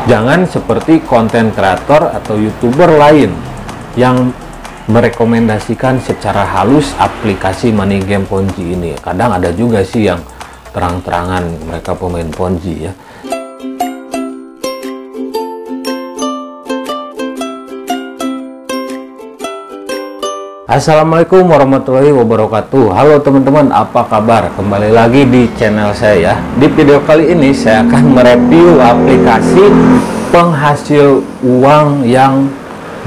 Jangan seperti konten kreator atau YouTuber lain yang merekomendasikan secara halus aplikasi money game Ponzi ini. Kadang ada juga sih yang terang-terangan mereka pemain Ponzi ya. Assalamualaikum warahmatullahi wabarakatuh. Halo teman-teman, apa kabar? Kembali lagi di channel saya ya. Di video kali ini saya akan mereview aplikasi penghasil uang yang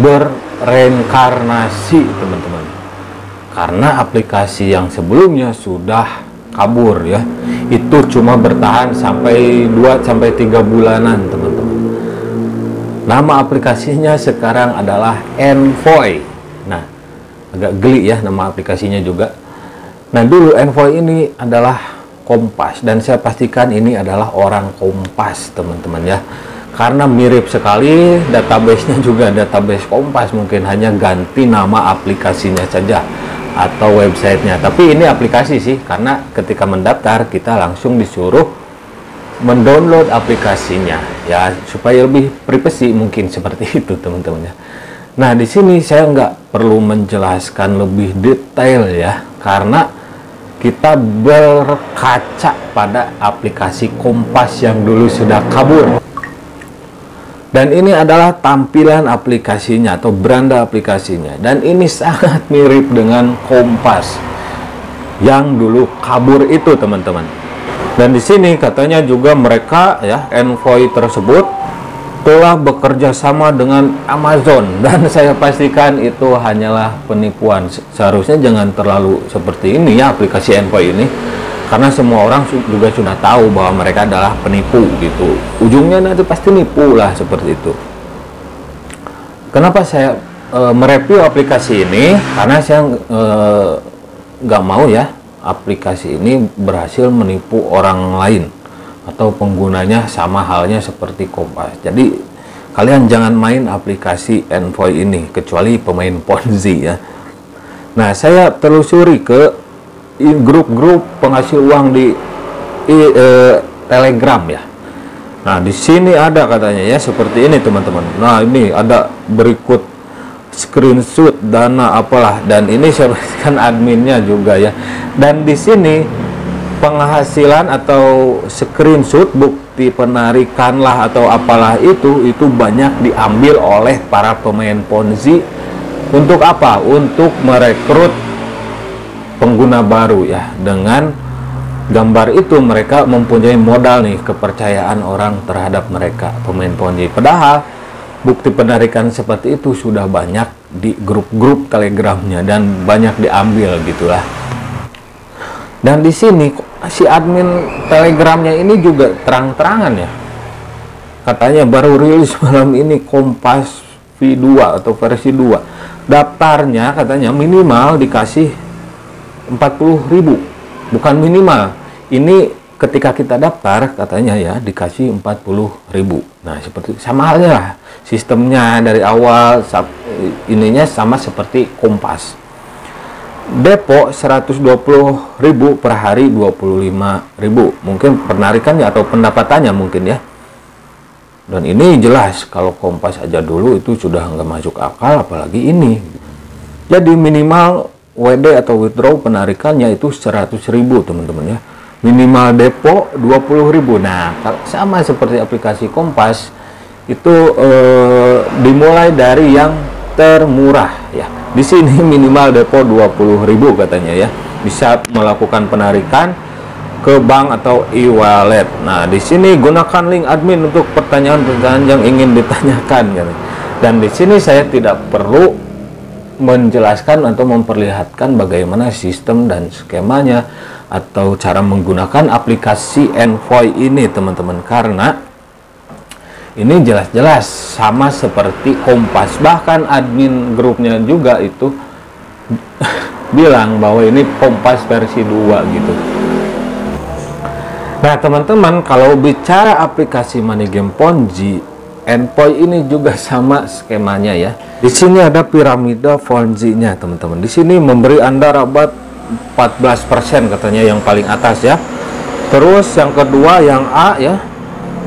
berreinkarnasi teman-teman. Karena aplikasi yang sebelumnya sudah kabur ya. Itu cuma bertahan sampai 2-3 bulanan teman-teman. Nama aplikasinya sekarang adalah Envoy. Nah, agak geli ya nama aplikasinya juga. Nah, dulu Envoy ini adalah Kompas, dan saya pastikan ini adalah orang Kompas teman-teman ya, karena mirip sekali, database-nya juga database Kompas, mungkin hanya ganti nama aplikasinya saja atau websitenya. Tapi ini aplikasi sih, karena ketika mendaftar kita langsung disuruh mendownload aplikasinya ya, supaya lebih privasi mungkin seperti itu teman-teman ya. Nah, di sini saya nggak perlu menjelaskan lebih detail ya, karena kita berkaca pada aplikasi Kompas yang dulu sudah kabur. Dan ini adalah tampilan aplikasinya atau beranda aplikasinya. Dan ini sangat mirip dengan Kompas yang dulu kabur itu teman-teman. Dan di sini katanya juga mereka ya, Envoy tersebut telah bekerja sama dengan Amazon, dan saya pastikan itu hanyalah penipuan. Seharusnya jangan terlalu seperti ini ya aplikasi Envoy ini, karena semua orang juga sudah tahu bahwa mereka adalah penipu gitu. Ujungnya nanti pasti nipu lah seperti itu. Kenapa saya mereview aplikasi ini? Karena saya nggak mau ya aplikasi ini berhasil menipu orang lain atau penggunanya sama halnya seperti Kompas. Jadi kalian jangan main aplikasi Envoy ini kecuali pemain Ponzi ya. Nah, saya telusuri ke grup-grup penghasil uang di Telegram ya. Nah, di sini ada katanya ya seperti ini teman-teman. Nah, ini ada berikut screenshot dana apalah, dan ini saya berikan adminnya juga ya. Dan di sini penghasilan atau screenshot bukti penarikan lah atau apalah itu banyak diambil oleh para pemain Ponzi. Untuk apa? Untuk merekrut pengguna baru ya. Dengan gambar itu mereka mempunyai modal nih, kepercayaan orang terhadap mereka pemain Ponzi. Padahal bukti penarikan seperti itu sudah banyak di grup-grup Telegramnya dan banyak diambil gitulah. Dan di sini si admin Telegramnya ini juga terang-terangan ya, katanya baru rilis malam ini Kompas V2 atau versi 2. Daftarnya katanya minimal dikasih 40.000, bukan minimal. Ini ketika kita daftar katanya ya dikasih 40.000. Nah, seperti sama halnya lah sistemnya dari awal, ininya sama seperti Kompas. Depo 120.000 per hari, 25.000 mungkin penarikannya atau pendapatannya mungkin ya. Dan ini jelas kalau Kompas aja dulu itu sudah nggak masuk akal, apalagi ini. Jadi minimal WD atau withdraw penarikannya itu 100.000 teman-teman ya. Minimal depo 20.000. Nah, sama seperti aplikasi Kompas itu dimulai dari yang termurah ya. Di sini minimal depo 20.000 katanya ya. Bisa melakukan penarikan ke bank atau e-wallet. Nah, di sini gunakan link admin untuk pertanyaan-pertanyaan yang ingin ditanyakan gitu. Dan di sini saya tidak perlu menjelaskan atau memperlihatkan bagaimana sistem dan skemanya atau cara menggunakan aplikasi Envoy ini teman-teman, karena ini jelas-jelas sama seperti Kompas. Bahkan admin grupnya juga itu bilang bahwa ini Kompas versi 2 gitu. Nah teman-teman, kalau bicara aplikasi money game Ponzi, Envoy ini juga sama skemanya ya. Di sini ada piramida Ponzi-nya teman-teman. Di sini memberi Anda rabat 14% katanya yang paling atas ya. Terus yang kedua yang A ya,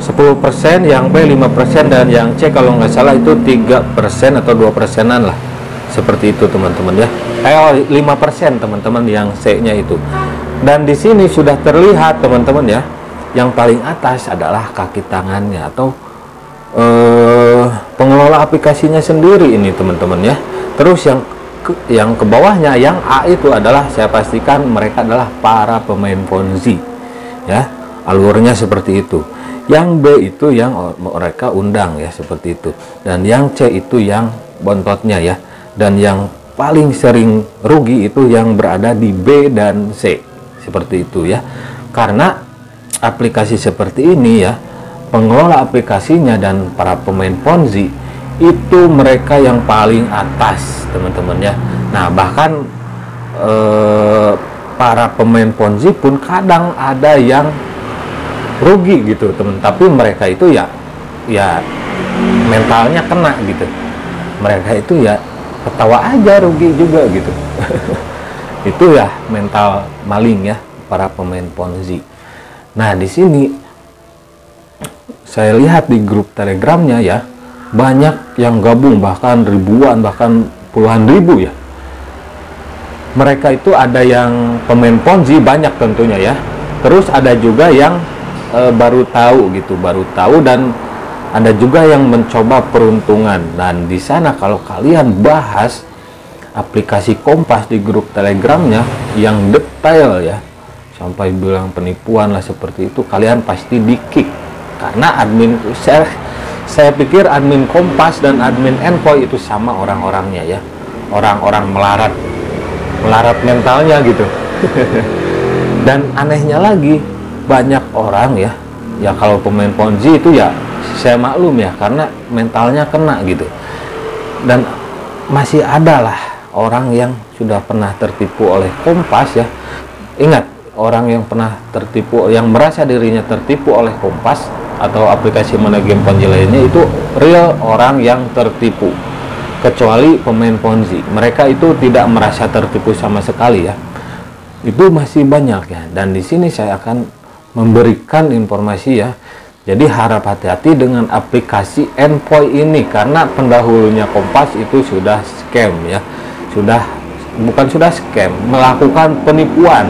10%, yang B 5%, dan yang C kalau nggak salah itu 3% atau 2%-an lah, seperti itu teman-teman ya. 5% teman-teman yang C-nya itu. Dan di sini sudah terlihat teman-teman ya, yang paling atas adalah kaki tangannya atau pengelola aplikasinya sendiri ini teman-teman ya. Terus yang ke bawahnya, yang A itu adalah, saya pastikan mereka adalah para pemain Ponzi ya, alurnya seperti itu. Yang B itu yang mereka undang ya, seperti itu. Dan yang C itu yang bontotnya ya. Dan yang paling sering rugi itu yang berada di B dan C, seperti itu ya. Karena aplikasi seperti ini ya, pengelola aplikasinya dan para pemain Ponzi itu mereka yang paling atas teman-teman ya. Nah bahkan para pemain Ponzi pun kadang ada yang rugi gitu teman, tapi mereka itu ya mentalnya kena gitu, mereka itu ya ketawa aja rugi juga gitu. Itu ya mental maling ya para pemain Ponzi. Nah di sini saya lihat di grup Telegramnya ya, banyak yang gabung, bahkan ribuan, bahkan puluhan ribu ya. Mereka itu ada yang pemain Ponzi banyak tentunya ya, terus ada juga yang baru tahu gitu, dan ada juga yang mencoba peruntungan. Dan di sana kalau kalian bahas aplikasi Kompas di grup Telegramnya yang detail ya, sampai bilang penipuan lah seperti itu, kalian pasti di-kick. Karena admin, saya pikir admin Kompas dan admin Envoy itu sama orang-orangnya ya, orang-orang melarat mentalnya gitu. Dan anehnya lagi, banyak orang ya kalau pemain Ponzi itu ya saya maklum ya, karena mentalnya kena gitu. Dan masih ada lah orang yang sudah pernah tertipu oleh Kompas ya. Ingat, orang yang pernah tertipu, yang merasa dirinya tertipu oleh Kompas atau aplikasi manajemen Ponzi lainnya, itu real orang yang tertipu. Kecuali pemain Ponzi, mereka itu tidak merasa tertipu sama sekali ya. Itu masih banyak ya. Dan di sini saya akan memberikan informasi ya. Jadi harap hati-hati dengan aplikasi Envoy ini, karena pendahulunya Kompas itu sudah scam ya. Bukan scam, melakukan penipuan.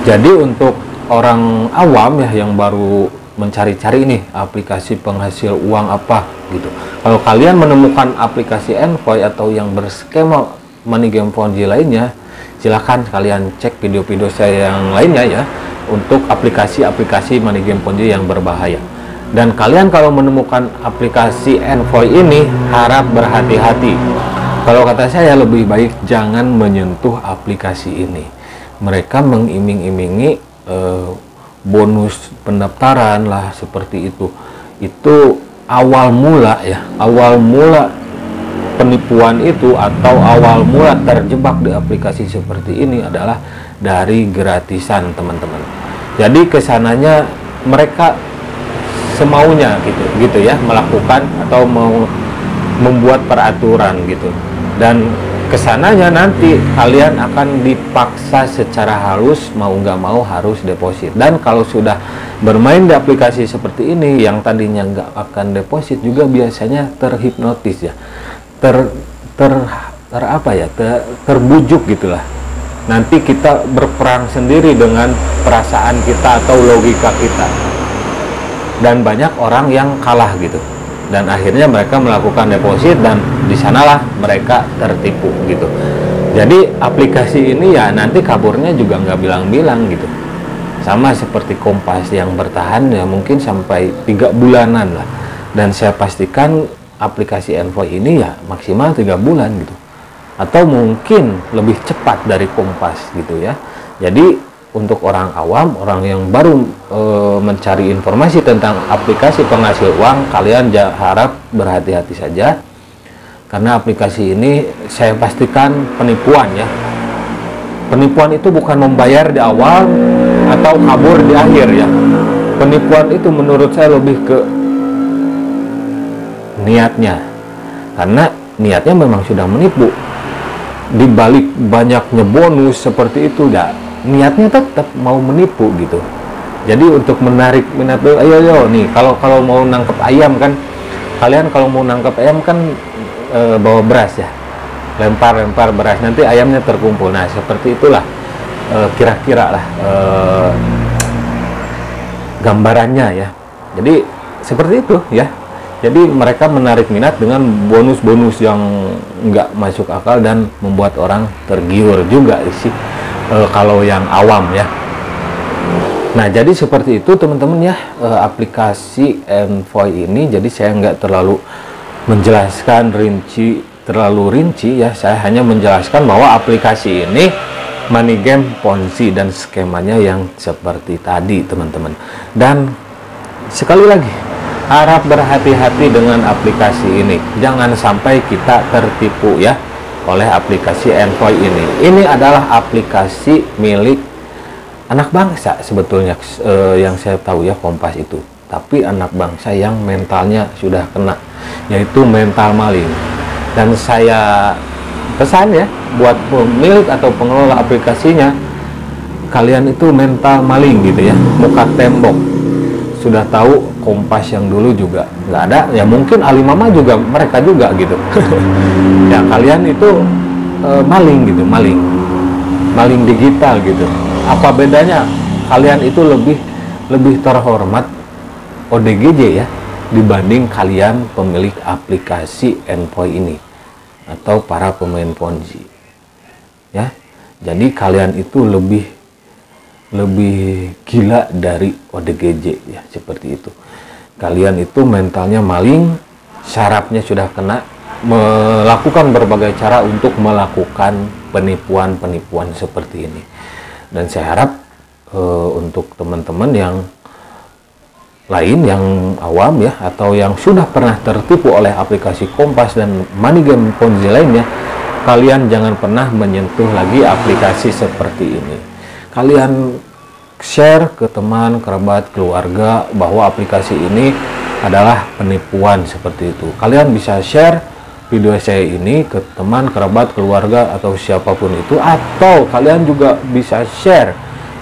Jadi untuk orang awam ya yang baru mencari-cari nih aplikasi penghasil uang apa gitu, kalau kalian menemukan aplikasi Envoy atau yang berskema money game Ponzi lainnya, silahkan kalian cek video-video saya yang lainnya ya, untuk aplikasi-aplikasi money game Ponzi yang berbahaya. Dan kalian kalau menemukan aplikasi Envoy ini, harap berhati-hati. Kalau kata saya, lebih baik jangan menyentuh aplikasi ini. Mereka mengiming-imingi bonus pendaftaran lah seperti itu. Itu awal mula ya, awal mula penipuan itu, atau awal mula terjebak di aplikasi seperti ini adalah dari gratisan teman-teman. Jadi kesananya mereka semaunya gitu ya, melakukan atau mau membuat peraturan gitu, dan kesananya nanti kalian akan dipaksa secara halus, mau nggak mau harus deposit. Dan kalau sudah bermain di aplikasi seperti ini, yang tadinya nggak akan deposit juga biasanya terhipnotis ya, terbujuk gitulah. Nanti kita berperang sendiri dengan perasaan kita atau logika kita, dan banyak orang yang kalah gitu, dan akhirnya mereka melakukan deposit, dan di sanalah mereka tertipu gitu. Jadi aplikasi ini ya nanti kaburnya juga nggak bilang-bilang gitu, sama seperti Kompas yang bertahan ya mungkin sampai 3 bulanan lah. Dan saya pastikan aplikasi Envoy ini ya maksimal 3 bulan gitu, atau mungkin lebih cepat dari Kompas gitu ya. Jadi untuk orang awam, orang yang baru mencari informasi tentang aplikasi penghasil uang, kalian harap berhati-hati saja, karena aplikasi ini saya pastikan penipuan ya. Penipuan itu bukan membayar di awal atau kabur di akhir ya. Penipuan itu menurut saya lebih ke niatnya, karena niatnya memang sudah menipu. Di balik banyaknya bonus seperti itu ya, niatnya tetap mau menipu gitu. Jadi untuk menarik minat tuh, ayo nih, kalau mau nangkep ayam kan, kalian kalau mau nangkep ayam kan bawa beras ya, lempar beras, nanti ayamnya terkumpul. Nah seperti itulah kira-kira lah gambarannya ya. Jadi seperti itu ya. Jadi mereka menarik minat dengan bonus-bonus yang nggak masuk akal dan membuat orang tergiur juga sih kalau yang awam ya. Nah jadi seperti itu teman-teman ya, aplikasi Envoy ini. Jadi saya nggak terlalu menjelaskan terlalu rinci ya, saya hanya menjelaskan bahwa aplikasi ini money game Ponzi dan skemanya yang seperti tadi teman-teman. Dan sekali lagi harap berhati-hati dengan aplikasi ini, jangan sampai kita tertipu ya oleh aplikasi Envoy ini. Ini adalah aplikasi milik anak bangsa sebetulnya, yang saya tahu ya, Kompas itu, tapi anak bangsa yang mentalnya sudah kena, yaitu mental maling. Dan saya pesan ya buat pemilik atau pengelola aplikasinya, kalian itu mental maling gitu ya, muka tembok. Sudah tahu Kompas yang dulu juga nggak ada ya, mungkin Alimama juga mereka juga gitu. Ya kalian itu maling gitu, maling digital gitu. Apa bedanya kalian itu lebih terhormat ODGJ ya dibanding kalian pemilik aplikasi Envoy ini atau para pemain Ponzi ya. Jadi kalian itu lebih gila dari ODGJ ya, seperti itu. Kalian itu mentalnya maling, syarafnya sudah kena, melakukan berbagai cara untuk melakukan penipuan seperti ini. Dan saya harap untuk teman-teman yang lain yang awam ya, atau yang sudah pernah tertipu oleh aplikasi Kompas dan money game Ponzi lainnya, kalian jangan pernah menyentuh lagi aplikasi seperti ini. Kalian share ke teman, kerabat, keluarga bahwa aplikasi ini adalah penipuan seperti itu. Kalian bisa share video saya ini ke teman, kerabat, keluarga, atau siapapun itu, atau kalian juga bisa share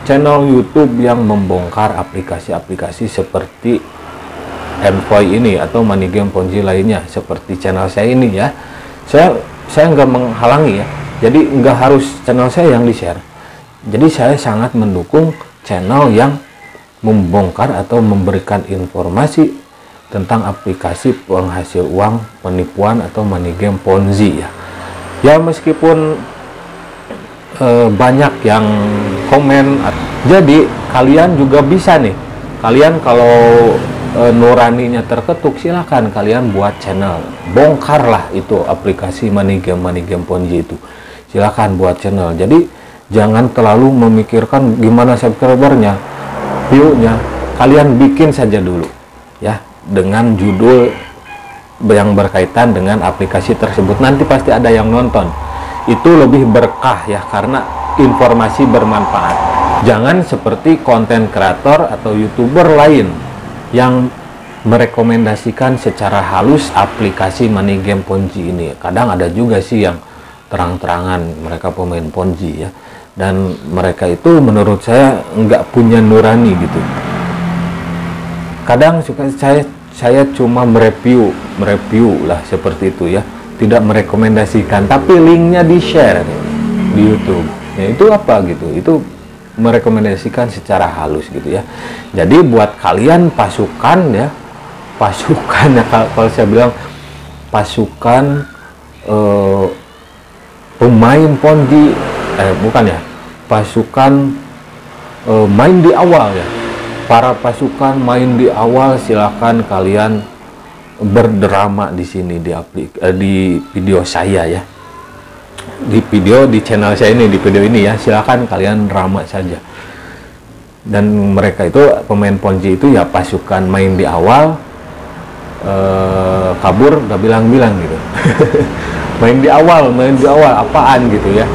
channel YouTube yang membongkar aplikasi-aplikasi seperti Envoy ini atau money game Ponzi lainnya seperti channel saya ini ya. Saya nggak menghalangi ya, jadi nggak harus channel saya yang di-share. Jadi saya sangat mendukung channel yang membongkar atau memberikan informasi tentang aplikasi penghasil uang, penipuan atau money game Ponzi ya. Ya meskipun banyak yang komen, jadi kalian juga bisa nih. Kalian kalau nuraninya terketuk, silakan kalian buat channel, bongkarlah itu aplikasi money game Ponzi itu. Silakan buat channel. Jadi jangan terlalu memikirkan gimana subscribernya, view-nya. Kalian bikin saja dulu ya, dengan judul yang berkaitan dengan aplikasi tersebut. Nanti pasti ada yang nonton. Itu lebih berkah ya, karena informasi bermanfaat. Jangan seperti konten kreator atau YouTuber lain yang merekomendasikan secara halus aplikasi money game Ponzi ini. Kadang ada juga sih yang terang-terangan mereka pemain Ponzi ya, dan mereka itu menurut saya nggak punya nurani gitu. Kadang suka saya cuma mereview lah seperti itu ya, tidak merekomendasikan, tapi linknya di share di YouTube ya. Itu apa gitu, itu merekomendasikan secara halus gitu ya. Jadi buat kalian pasukan ya, kalau saya bilang pasukan pemain Ponzi, bukan ya, pasukan main di awal ya. Para pasukan main di awal, silakan kalian berdrama di sini di video saya ya. Di channel saya ini, di video ini ya, silakan kalian drama saja. Dan mereka itu pemain Ponzi itu ya pasukan main di awal, kabur udah bilang-bilang gitu. main di awal apaan gitu ya.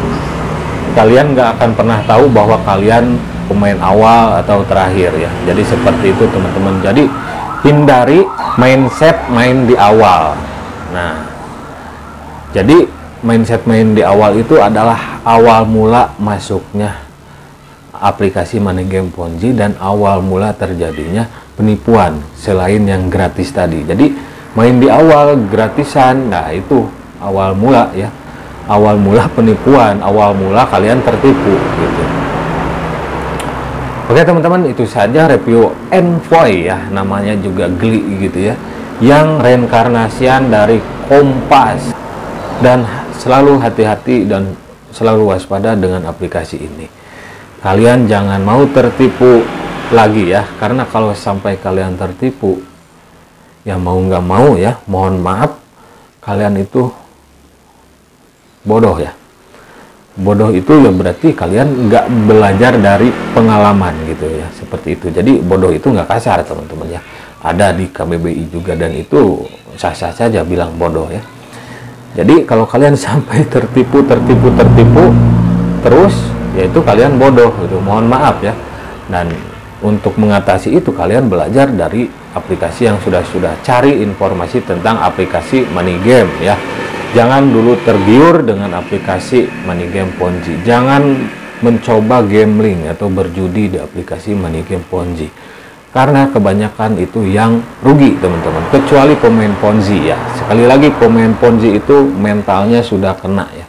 Kalian nggak akan pernah tahu bahwa kalian pemain awal atau terakhir ya. Jadi seperti itu teman-teman. Jadi hindari mindset main di awal. Nah, jadi mindset main di awal itu adalah awal mula masuknya aplikasi money game Ponzi dan awal mula terjadinya penipuan selain yang gratis tadi. Jadi main di awal gratisan, nah itu awal mula ya, awal mula penipuan, awal mula kalian tertipu gitu. Oke teman-teman, itu saja review Envoy ya, namanya juga geli gitu ya, yang reinkarnasian dari Kompas. Dan selalu hati-hati dan selalu waspada dengan aplikasi ini. Kalian jangan mau tertipu lagi ya, karena kalau sampai kalian tertipu, ya mau nggak mau ya, mohon maaf, kalian itu bodoh ya. Bodoh itu ya berarti kalian nggak belajar dari pengalaman gitu ya, seperti itu. Jadi bodoh itu nggak kasar teman-teman ya, ada di KBBI juga, dan itu sah-sah saja bilang bodoh ya. Jadi kalau kalian sampai tertipu terus, yaitu kalian bodoh gitu, mohon maaf ya. Dan untuk mengatasi itu kalian belajar dari aplikasi yang sudah cari informasi tentang aplikasi money game ya. Jangan dulu tergiur dengan aplikasi money game Ponzi. Jangan mencoba gambling atau berjudi di aplikasi money game Ponzi, karena kebanyakan itu yang rugi teman-teman, kecuali pemain Ponzi ya. Sekali lagi, pemain Ponzi itu mentalnya sudah kena ya.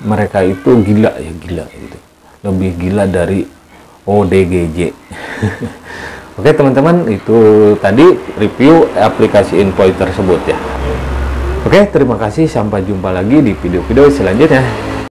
Mereka itu gila ya, gila gitu, lebih gila dari ODGJ. Oke teman-teman, itu tadi review aplikasi Envoy tersebut ya. Oke, terima kasih, sampai jumpa lagi di video-video selanjutnya.